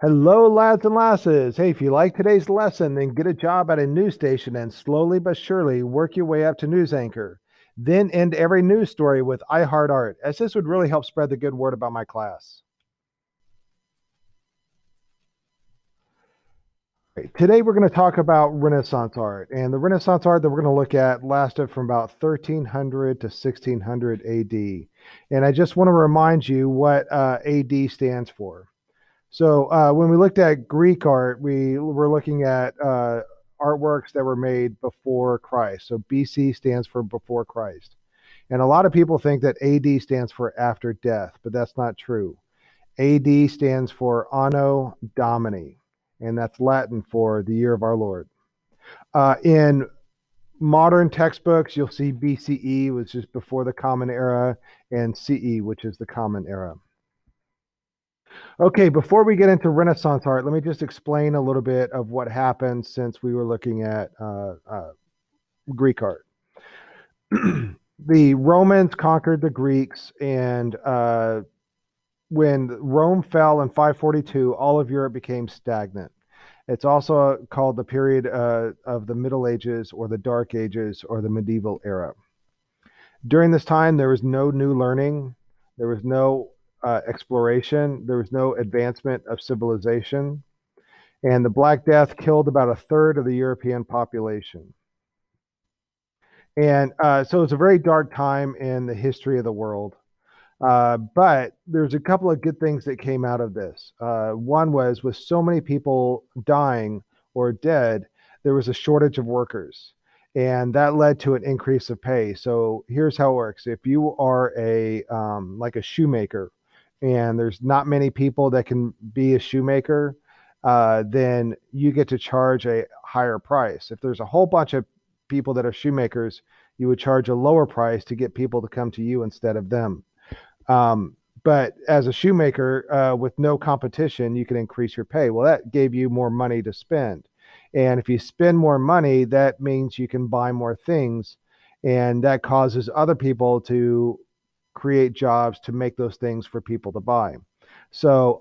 Hello, lads and lasses. Hey, if you like today's lesson, then get a job at a news station and slowly but surely work your way up to news anchor. Then end every news story with I Heart Art, as this would really help spread the good word about my class. Today, we're going to talk about Renaissance art. And the Renaissance art that we're going to look at lasted from about 1300 to 1600 AD. And I just want to remind you what AD stands for. So when we looked at Greek art, we were looking at artworks that were made before Christ. So BC stands for before Christ. And a lot of people think that AD stands for after death, but that's not true. AD stands for Anno Domini, and that's Latin for the year of our Lord. In modern textbooks, you'll see BCE, which is before the Common Era, and CE, which is the Common Era. Okay, before we get into Renaissance art, let me just explain a little bit of what happened since we were looking at Greek art. The Romans conquered the Greeks, and when Rome fell in 542, all of Europe became stagnant. It's also called the period of the Middle Ages, or the Dark Ages, or the medieval era. During this time, there was no new learning, there was no exploration, there was no advancement of civilization, and the Black Death killed about a third of the European population. And so it's a very dark time in the history of the world. But there's a couple of good things that came out of this. One was, with so many people dying or dead, there was a shortage of workers, and that led to an increase of pay. So here's how it works: if you are a like a shoemaker, and there's not many people that can be a shoemaker, then you get to charge a higher price. If there's a whole bunch of people that are shoemakers, you would charge a lower price to get people to come to you instead of them. But as a shoemaker, with no competition, you can increase your pay. Well, that gave you more money to spend. And if you spend more money, that means you can buy more things. And that causes other people to create jobs to make those things for people to buy. So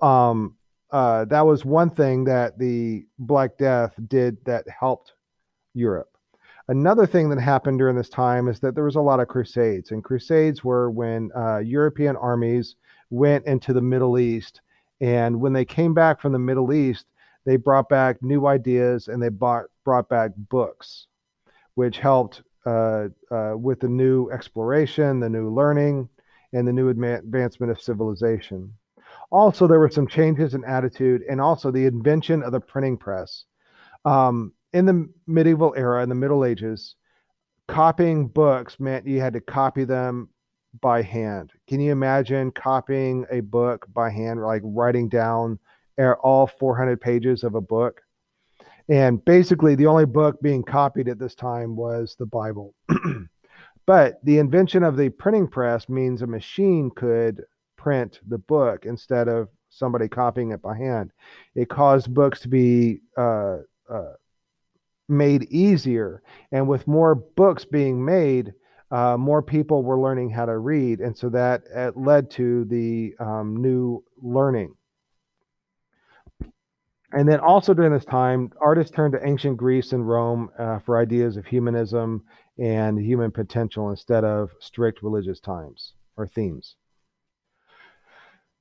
that was one thing that the Black Death did that helped Europe. Another thing that happened during this time is that there was a lot of crusades, and crusades were when European armies went into the Middle East, and when they came back from the Middle East, they brought back new ideas, and they brought back books, which helped with the new exploration, the new learning, and the new advancement of civilization. Also, there were some changes in attitude, and also the invention of the printing press. In the medieval era, in the Middle Ages, copying books meant you had to copy them by hand. Can you imagine copying a book by hand, like writing down all 400 pages of a book? And basically, the only book being copied at this time was the Bible. But the invention of the printing press means a machine could print the book instead of somebody copying it by hand. It caused books to be made easier. And with more books being made, more people were learning how to read. And so that led to the new learning. And then also during this time, artists turned to ancient Greece and Rome for ideas of humanism and human potential instead of strict religious times or themes.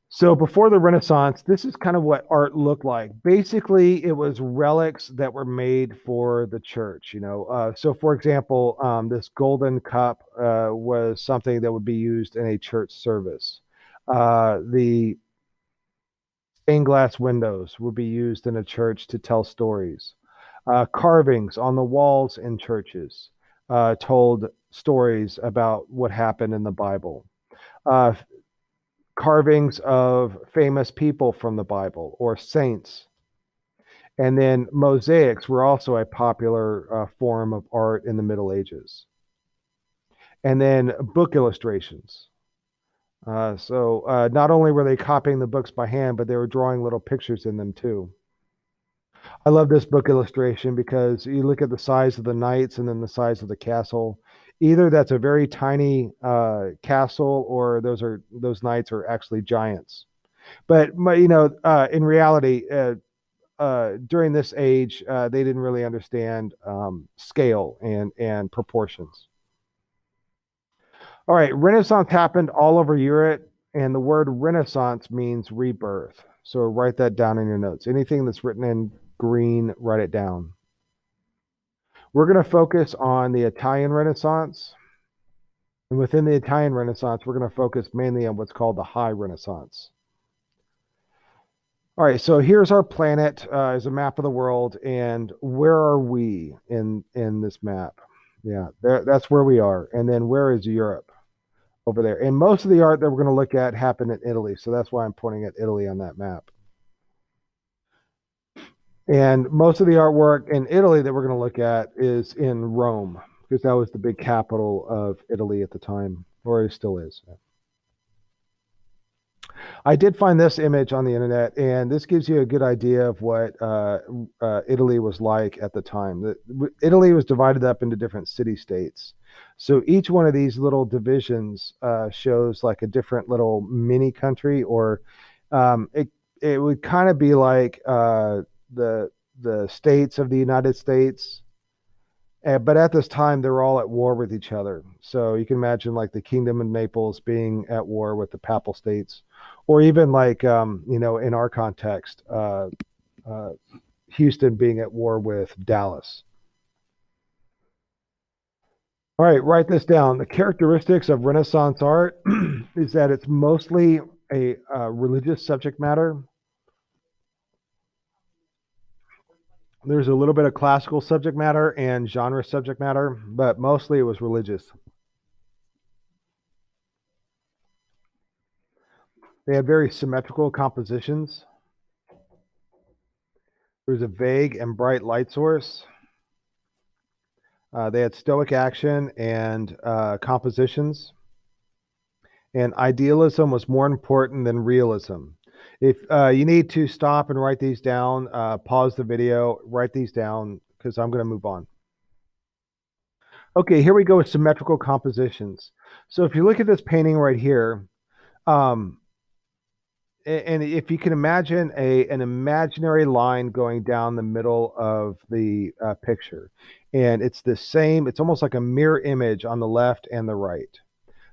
So before the Renaissance, this is kind of what art looked like. Basically, it was relics that were made for the church. So for example, this golden cup was something that would be used in a church service. The stained glass windows would be used in a church to tell stories. Carvings on the walls in churches told stories about what happened in the Bible. Uh, Carvings of famous people from the Bible or saints. And then mosaics were also a popular form of art in the Middle Ages. And then book illustrations. So not only were they copying the books by hand, but they were drawing little pictures in them too. I love this book illustration because you look at the size of the knights and then the size of the castle. Either that's a very tiny castle, or those knights are actually giants. But in reality, during this age, they didn't really understand scale and proportions. All right, Renaissance happened all over Europe, and the word Renaissance means rebirth. So write that down in your notes. Anything that's written in green, write it down. We're going to focus on the Italian Renaissance. And within the Italian Renaissance, we're going to focus mainly on what's called the High Renaissance. All right, so here's our planet as a map of the world, and where are we in this map? Yeah, that's where we are. And then where is Europe? Over there. And most of the art that we're going to look at happened in Italy, so that's why I'm pointing at Italy on that map. And most of the artwork in Italy that we're going to look at is in Rome, because that was the big capital of Italy at the time, or it still is. I did find this image on the internet, and this gives you a good idea of what Italy was like at the time. Italy was divided up into different city-states. So each one of these little divisions shows like a different little mini country, or it would kind of be like the states of the United States. But at this time, they're all at war with each other. So you can imagine like the Kingdom of Naples being at war with the Papal States, or even like in our context, Houston being at war with Dallas. All right, write this down. The characteristics of Renaissance art is that it's mostly a religious subject matter. There's a little bit of classical subject matter and genre subject matter, but mostly it was religious. They had very symmetrical compositions. There's a vague and bright light source. They had stoic action and compositions. And idealism was more important than realism. If you need to stop and write these down, pause the video, write these down, because I'm going to move on. Okay, here we go with symmetrical compositions. So if you look at this painting right here, and if you can imagine an imaginary line going down the middle of the picture, and it's the same, it's almost like a mirror image on the left and the right.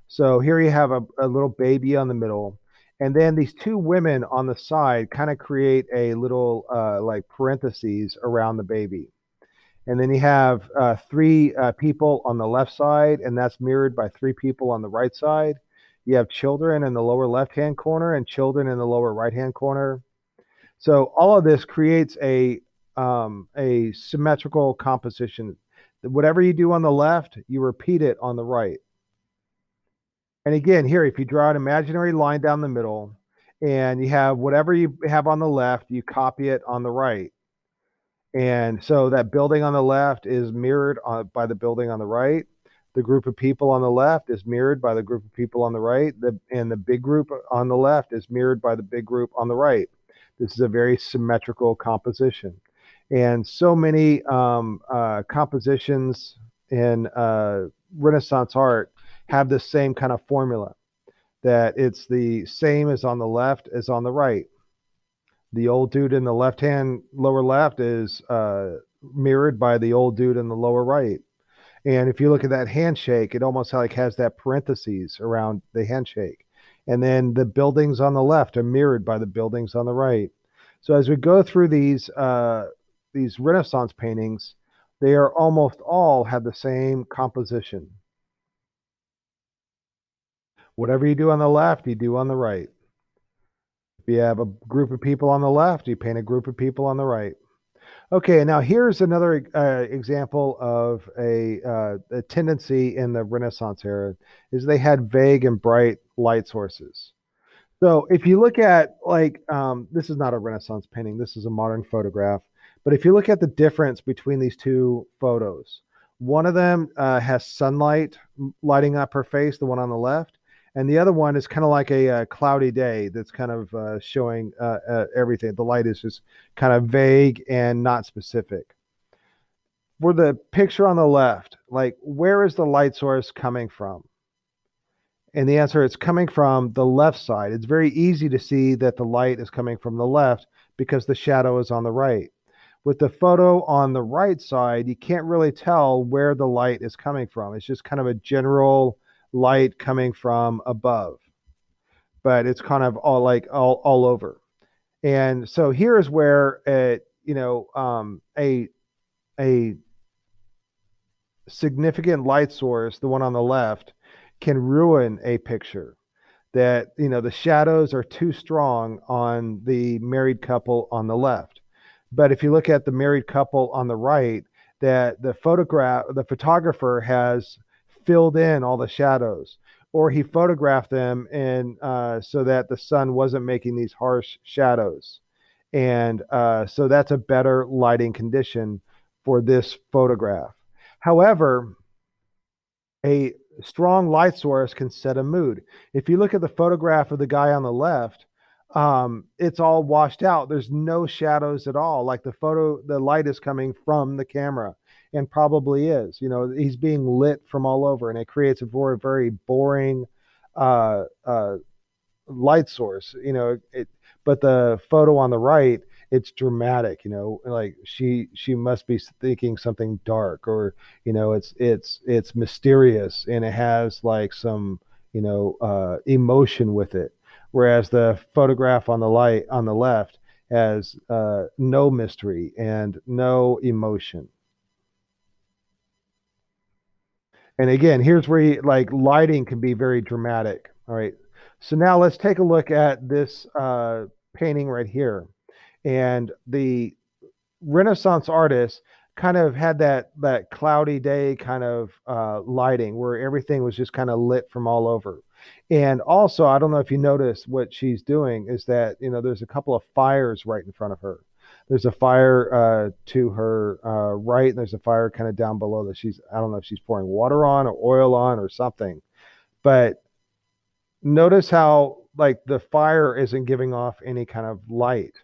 So here you have a little baby on the middle, and then these two women on the side kind of create a little like parentheses around the baby. And then you have three people on the left side, and that's mirrored by three people on the right side. You have children in the lower left-hand corner and children in the lower right-hand corner. So all of this creates a symmetrical composition. Whatever you do on the left, you repeat it on the right. And again, here, if you draw an imaginary line down the middle and you have whatever you have on the left, you copy it on the right. And so that building on the left is mirrored by the building on the right. The group of people on the left is mirrored by the group of people on the right. And the big group on the left is mirrored by the big group on the right. This is a very symmetrical composition. And so many compositions in Renaissance art have the same kind of formula, that it's the same as on the left as on the right. The old dude in the lower left is mirrored by the old dude in the lower right. And if you look at that handshake, it almost like has that parentheses around the handshake. And then the buildings on the left are mirrored by the buildings on the right. So as we go through these Renaissance paintings, they are almost all have the same composition. Whatever you do on the left, you do on the right. If you have a group of people on the left, you paint a group of people on the right. Okay, now here's another example of a tendency in the Renaissance era, is they had vague and bright light sources. So if you look at like, this is not a Renaissance painting, this is a modern photograph. But if you look at the difference between these two photos, one of them has sunlight lighting up her face, the one on the left. And the other one is kind of like a cloudy day that's kind of showing everything. The light is just kind of vague and not specific. For the picture on the left, like where is the light source coming from? And the answer, it's coming from the left side. It's very easy to see that the light is coming from the left because the shadow is on the right. With the photo on the right side, you can't really tell where the light is coming from. It's just kind of a general light coming from above, but it's kind of all like all over. And so here is where a significant light source, the one on the left, can ruin a picture. That the shadows are too strong on the married couple on the left. But if you look at the married couple on the right, that the photographer has filled in all the shadows, or he photographed them and so that the sun wasn't making these harsh shadows. And so that's a better lighting condition for this photograph. However, a strong light source can set a mood. If you look at the photograph of the guy on the left, it's all washed out. There's no shadows at all. Like the light is coming from the camera, and probably is. He's being lit from all over, and it creates a very, very boring uh, uh, light source. But the photo on the right, it's dramatic. Like she must be thinking something dark, or it's mysterious, and it has like some emotion with it. Whereas the photograph on the left has no mystery and no emotion. And again, here's where like lighting can be very dramatic. All right. So now let's take a look at this painting right here. And the Renaissance artists kind of had that cloudy day kind of lighting where everything was just kind of lit from all over. And also, I don't know if you noticed, what she's doing is that there's a couple of fires right in front of her. There's a fire to her right, and there's a fire kind of down below that I don't know if she's pouring water on or oil on or something. But notice how like the fire isn't giving off any kind of light.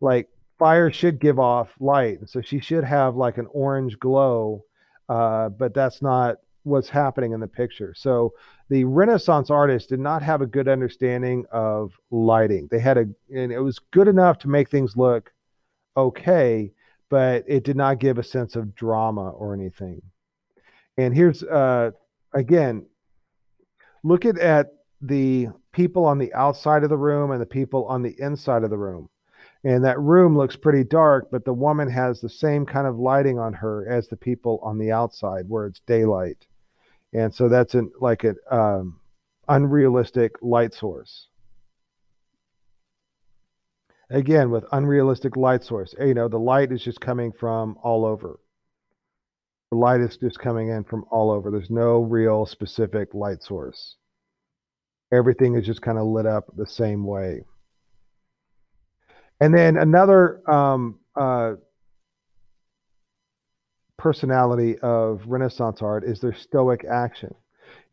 Like fire should give off light, so she should have like an orange glow, but that's not what's happening in the picture. So the Renaissance artists did not have a good understanding of lighting. And it was good enough to make things look okay, but it did not give a sense of drama or anything. And here's again, look at the people on the outside of the room and the people on the inside of the room. And that room looks pretty dark, but the woman has the same kind of lighting on her as the people on the outside where it's daylight. And so that's like an unrealistic light source. Again, with unrealistic light source, the light is just coming from all over. The light is just coming in from all over. There's no real specific light source. Everything is just kind of lit up the same way. And then another personality of Renaissance art is their stoic action.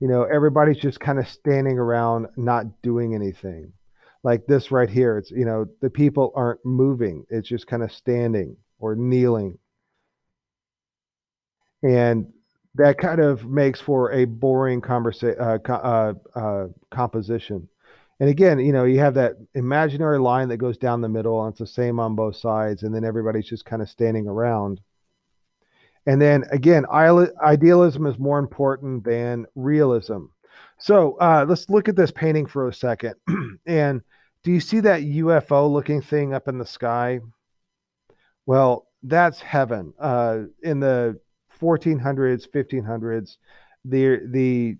Everybody's just kind of standing around, not doing anything. Like this right here, it's, the people aren't moving. It's just kind of standing or kneeling. And that kind of makes for a boring composition. And again, you have that imaginary line that goes down the middle, and it's the same on both sides, and then everybody's just kind of standing around. And then again, idealism is more important than realism. So let's look at this painting for a second. And do you see that UFO looking thing up in the sky? Well, that's heaven. In the 1400s, 1500s, the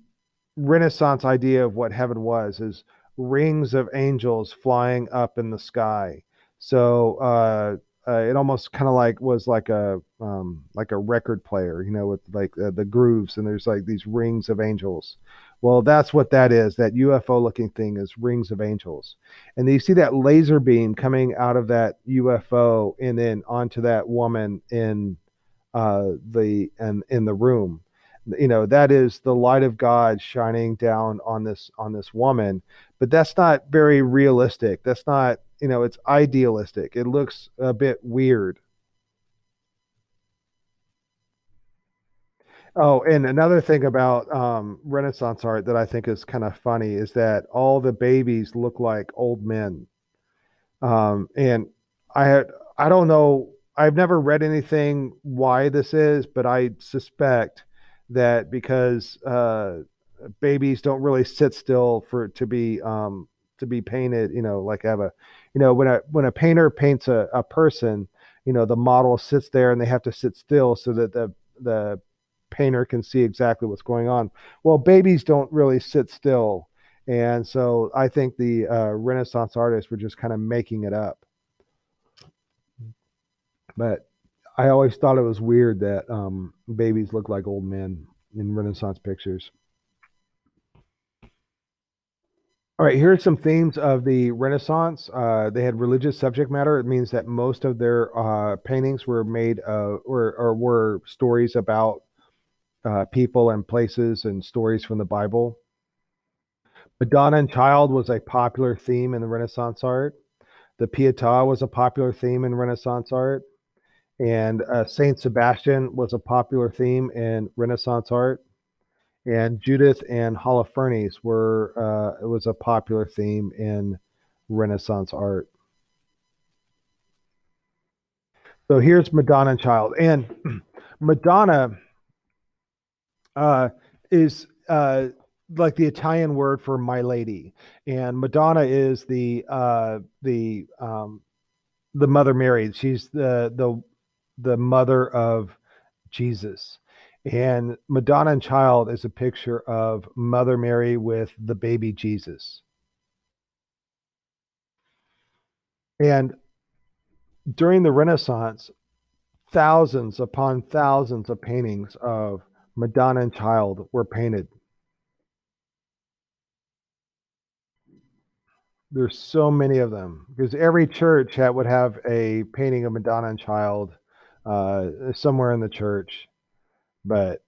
Renaissance idea of what heaven was is rings of angels flying up in the sky. So it almost kind of like was like a record player, with like the grooves, and there's like these rings of angels. Well, that's what that is. That UFO looking thing is rings of angels. And then you see that laser beam coming out of that UFO and then onto that woman in in the room. That is the light of God shining down on this woman. But that's not very realistic. That's not, it's idealistic. It looks a bit weird. Oh, and another thing about Renaissance art that I think is kind of funny is that all the babies look like old men. And I had, I don't know, I've never read anything why this is, but I suspect that because babies don't really sit still for to be painted, like have a, when a painter paints a person, the model sits there and they have to sit still so that the painter can see exactly what's going on. Well, babies don't really sit still, and so I think the Renaissance artists were just kind of making it up. But I always thought it was weird that babies look like old men in Renaissance pictures. All right, here are some themes of the Renaissance. They had religious subject matter. It means that most of their paintings were made or were stories about people and places and stories from the Bible. Madonna and Child was a popular theme in the Renaissance art. The Pietà was a popular theme in Renaissance art, and Saint Sebastian was a popular theme in Renaissance art. And Judith and Holofernes were it was a popular theme in Renaissance art. So here's Madonna and Child, and Madonna is like the Italian word for my lady, and Madonna is the Mother Mary. She's the mother of Jesus. And Madonna and Child is a picture of Mother Mary with the baby Jesus. And during the Renaissance, thousands upon thousands of paintings of Madonna and Child were painted. There's so many of them because every church would have a painting of Madonna and Child somewhere in the church. But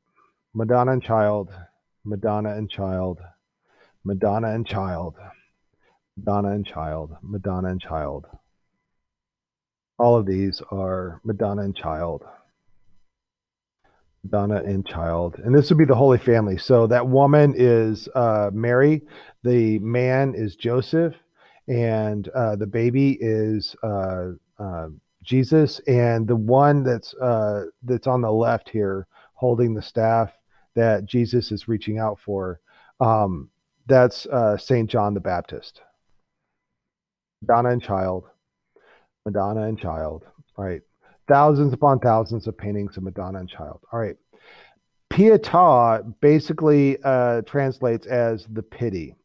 Madonna and Child, Madonna and Child, Madonna and Child, Madonna and Child, Madonna and Child. All of these are Madonna and Child, Madonna and Child. And this would be the Holy Family. So that woman is Mary, the man is Joseph, and the baby is Jesus, and the one that's on the left here holding the staff that Jesus is reaching out for, that's Saint John the Baptist. Madonna and Child, Madonna and Child. All right. Thousands upon thousands of paintings of Madonna and Child. All right. Pietà basically translates as the pity.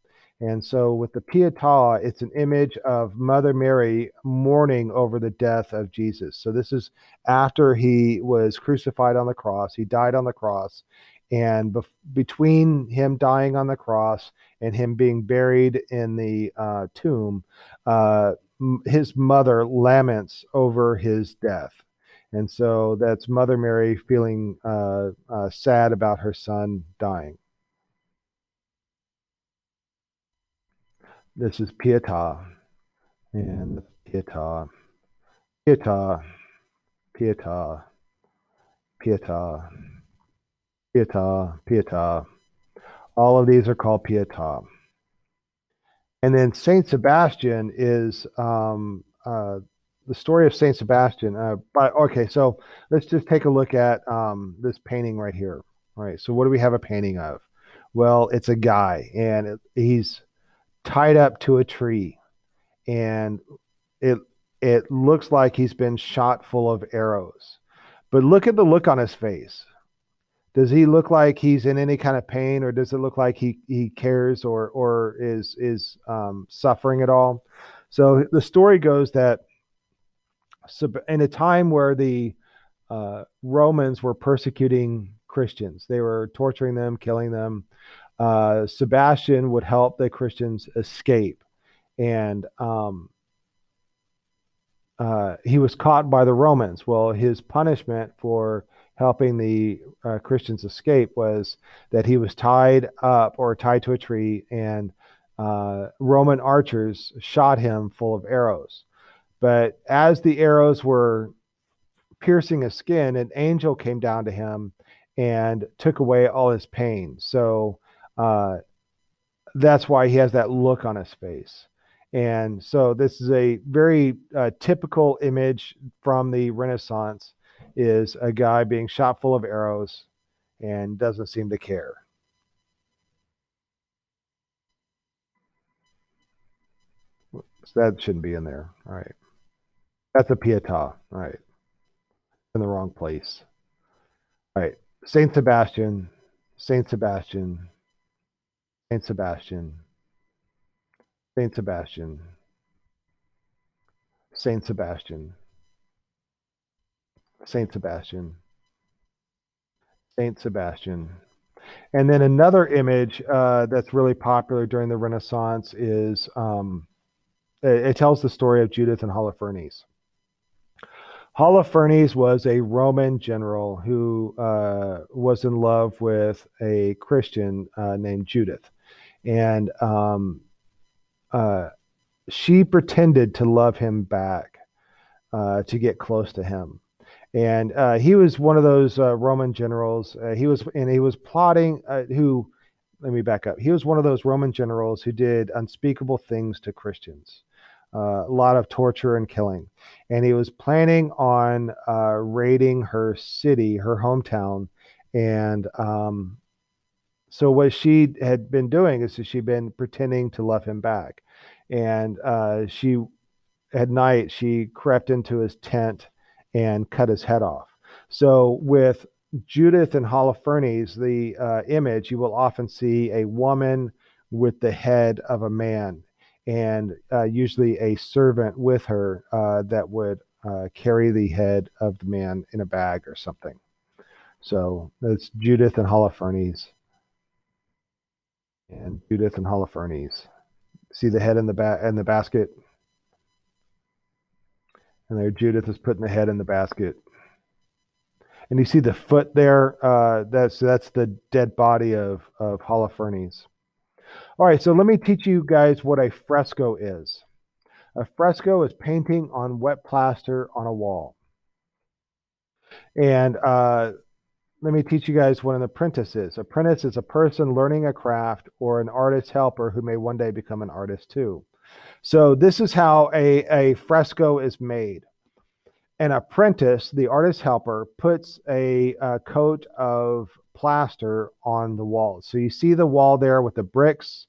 And so with the Pietà, it's an image of Mother Mary mourning over the death of Jesus. So this is after he was crucified on the cross. He died on the cross. And between him dying on the cross and him being buried in the tomb, his mother laments over his death. And so that's Mother Mary feeling sad about her son dying. This is Pietà and Pietà, Pietà, Pietà, Pietà, Pietà, Pietà. All of these are called Pietà. And then Saint Sebastian is the story of Saint Sebastian. Okay, so let's just take a look at this painting right here. All right, so what do we have a painting of? Well, it's a guy, and he's tied up to a tree, and it it looks like he's been shot full of arrows. But look at the look on his face. Does he look like he's in any kind of pain, or does it look like he cares or is suffering at all? So the story goes that in a time where the Romans were persecuting Christians, they were torturing them, killing them. Sebastian would help the Christians escape, and he was caught by the Romans. Well, his punishment for helping the Christians escape was that he was tied up or tied to a tree, and Roman archers shot him full of arrows. But as the arrows were piercing his skin, an angel came down to him and took away all his pain. So uh, that's why he has that look on his face. And so this is a very typical image from the Renaissance, is a guy being shot full of arrows and doesn't seem to care. So that shouldn't be in there. All right. That's a Pietà. All right. In the wrong place. All right. Saint Sebastian, Saint Sebastian, Saint Sebastian, Saint Sebastian, Saint Sebastian, Saint Sebastian, Saint Sebastian. And then another image that's really popular during the Renaissance is it tells the story of Judith and Holofernes. Holofernes was a Roman general who was in love with a Christian named Judith. And she pretended to love him back to get close to him. And he was one of those Roman generals. He was plotting. Let me back up. He was one of those Roman generals who did unspeakable things to Christians, a lot of torture and killing. And he was planning on raiding her city, her hometown. And so what she had been doing is she'd been pretending to love him back. And she at night she crept into his tent and cut his head off. So with Judith and Holofernes, the image, you will often see a woman with the head of a man, and usually a servant with her that would carry the head of the man in a bag or something. So that's Judith and Holofernes, and Judith and Holofernes. See the head in the basket, and there Judith is putting the head in the basket. And you see the foot there. That's the dead body of Holofernes. All right, so let me teach you guys what a fresco is. A fresco is painting on wet plaster on a wall. And let me teach you guys what an apprentice is. Apprentice is a person learning a craft or an artist helper who may one day become an artist too. So this is how a fresco is made. An apprentice, the artist helper, puts a coat of plaster on the wall. So you see the wall there with the bricks,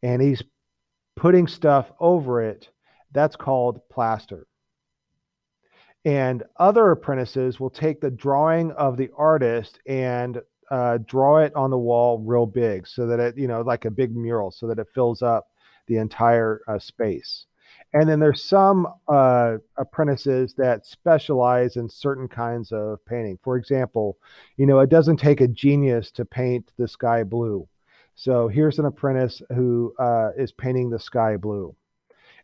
and he's putting stuff over it. That's called plaster. And other apprentices will take the drawing of the artist and draw it on the wall real big, so that it, like a big mural, so that it fills up the entire space. And then there's some apprentices that specialize in certain kinds of painting. For example, it doesn't take a genius to paint the sky blue. So here's an apprentice who is painting the sky blue.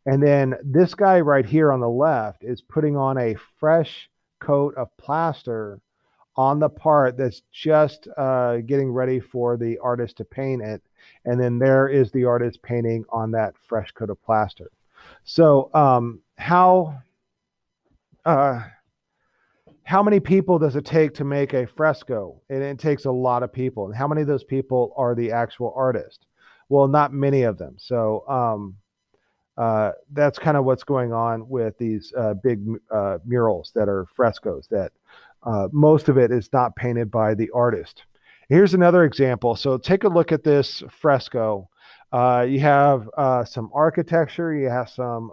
And then this guy right here on the left is putting on a fresh coat of plaster on the part that's just getting ready for the artist to paint it. And then there is the artist painting on that fresh coat of plaster. So how many people does it take to make a fresco? And it takes a lot of people. And how many of those people are the actual artist? Well, not many of them. So that's kind of what's going on with these big murals that are frescoes, that most of it is not painted by the artist. Here's another example. So take a look at this fresco. You have some architecture, you have some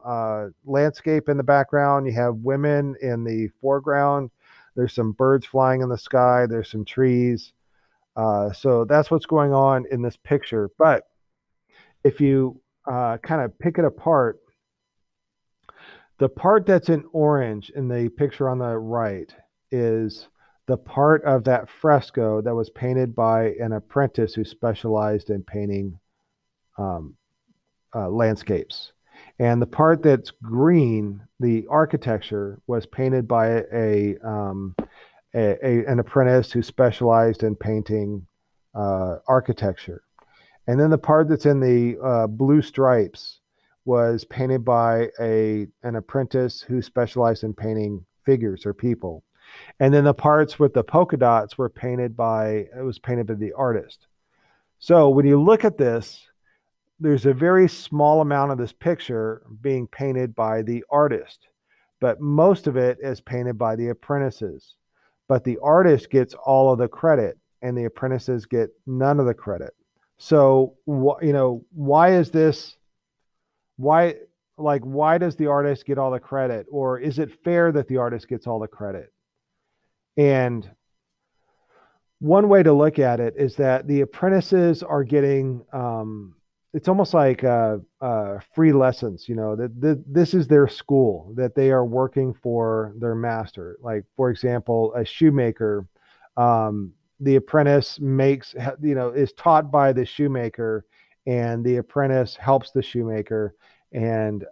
landscape in the background, you have women in the foreground, there's some birds flying in the sky, there's some trees. So that's what's going on in this picture. But if you kind of pick it apart, the part that's in orange in the picture on the right is the part of that fresco that was painted by an apprentice who specialized in painting landscapes. And the part that's green, the architecture, was painted by an apprentice who specialized in painting architecture. And then the part that's in the blue stripes was painted by an apprentice who specialized in painting figures or people. And then the parts with the polka dots were painted by, it was painted by the artist. So when you look at this, there's a very small amount of this picture being painted by the artist, but most of it is painted by the apprentices. But the artist gets all of the credit and the apprentices get none of the credit. So, why is this? Why, why does the artist get all the credit? Or is it fair that the artist gets all the credit? And one way to look at it is that the apprentices are getting, it's almost like free lessons, that this is their school, that they are working for their master. Like, for example, a shoemaker, the apprentice makes, is taught by the shoemaker, and the apprentice helps the shoemaker and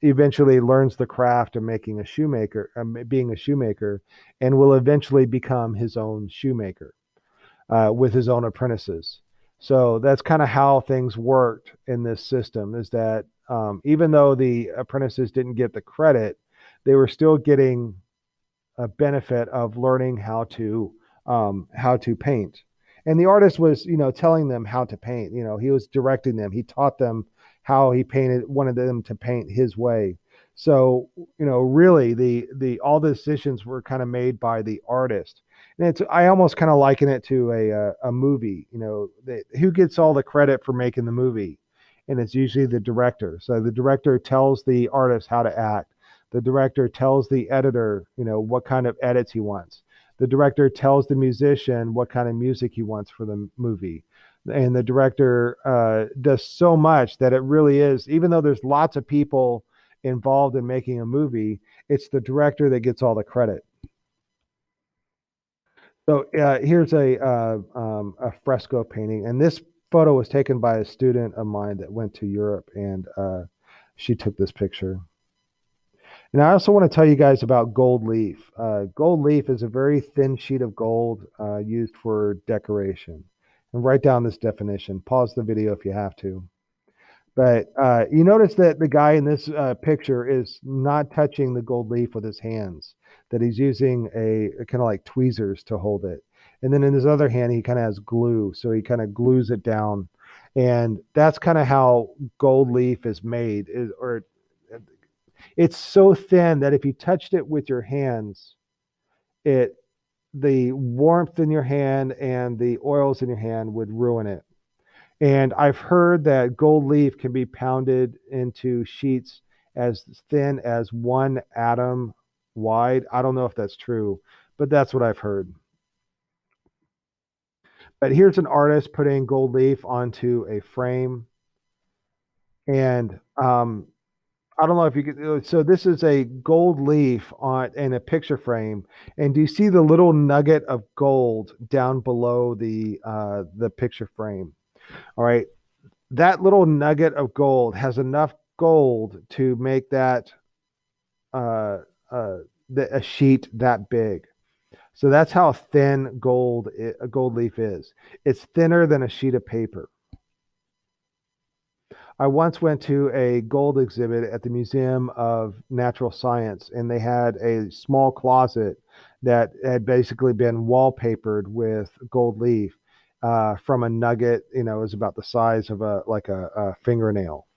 eventually learns the craft of making a shoemaker, being a shoemaker, and will eventually become his own shoemaker with his own apprentices. So that's kind of how things worked in this system, is that even though the apprentices didn't get the credit, they were still getting a benefit of learning how to paint. And the artist was, telling them how to paint. He was directing them. He taught them how he painted, wanted them to paint his way. So, really, the all the decisions were kind of made by the artist. And I almost kind of liken it to a movie. Who gets all the credit for making the movie? And it's usually the director. So the director tells the artist how to act. The director tells the editor, what kind of edits he wants. The director tells the musician what kind of music he wants for the movie. And the director does so much that it really is, even though there's lots of people involved in making a movie, it's the director that gets all the credit. So here's a fresco painting, and this photo was taken by a student of mine that went to Europe, and she took this picture. And I also want to tell you guys about gold leaf. Gold leaf is a very thin sheet of gold used for decoration. And write down this definition. Pause the video if you have to. But you notice that the guy in this picture is not touching the gold leaf with his hands, that he's using a kind of like tweezers to hold it. And then in his other hand, he kind of has glue. So he kind of glues it down. And that's kind of how gold leaf is made, or it's so thin that if you touched it with your hands, the warmth in your hand and the oils in your hand would ruin it. And I've heard that gold leaf can be pounded into sheets as thin as 1 atom wide. I don't know if that's true, but that's what I've heard. But here's an artist putting gold leaf onto a frame. And I don't know if you could. So this is a gold leaf on in a picture frame, and do you see the little nugget of gold down below the picture frame? All right, that little nugget of gold has enough gold to make that a sheet that big. So that's how thin a gold leaf is. It's thinner than a sheet of paper. I once went to a gold exhibit at the Museum of Natural Science, and they had a small closet that had basically been wallpapered with gold leaf from a nugget. It was about the size of a fingernail.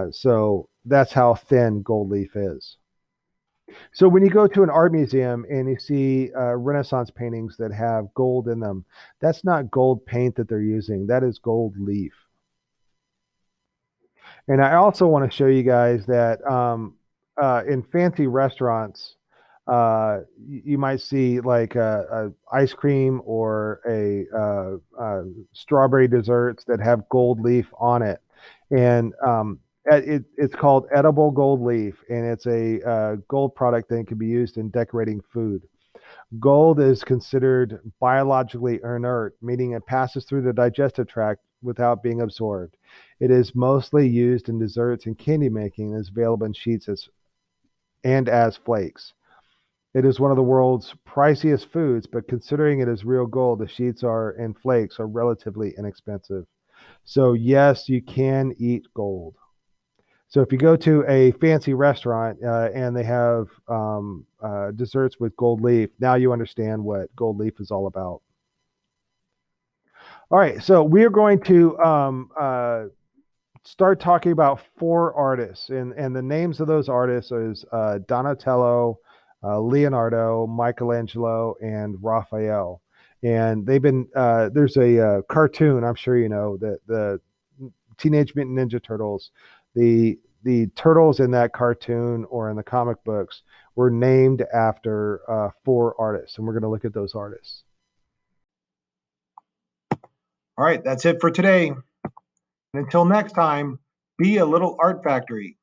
So that's how thin gold leaf is. So when you go to an art museum and you see Renaissance paintings that have gold in them, that's not gold paint that they're using. That is gold leaf. And I also want to show you guys that in fancy restaurants, you might see like a ice cream or a strawberry desserts that have gold leaf on it, and it's called edible gold leaf, and it's a gold product that can be used in decorating food. Gold is considered biologically inert, meaning it passes through the digestive tract without being absorbed. It is mostly used in desserts and candy making and is available in sheets as flakes. It is one of the world's priciest foods, but considering it is real gold, the sheets and flakes are relatively inexpensive. So yes, you can eat gold. So if you go to a fancy restaurant and they have desserts with gold leaf, now you understand what gold leaf is all about. All right, so we are going to start talking about four artists, and the names of those artists is Donatello, Leonardo, Michelangelo, and Raphael. And they've been there's a cartoon, I'm sure you know, that the Teenage Mutant Ninja Turtles, the turtles in that cartoon or in the comic books were named after four artists, and we're going to look at those artists. All right, that's it for today. And until next time, be a little art factory.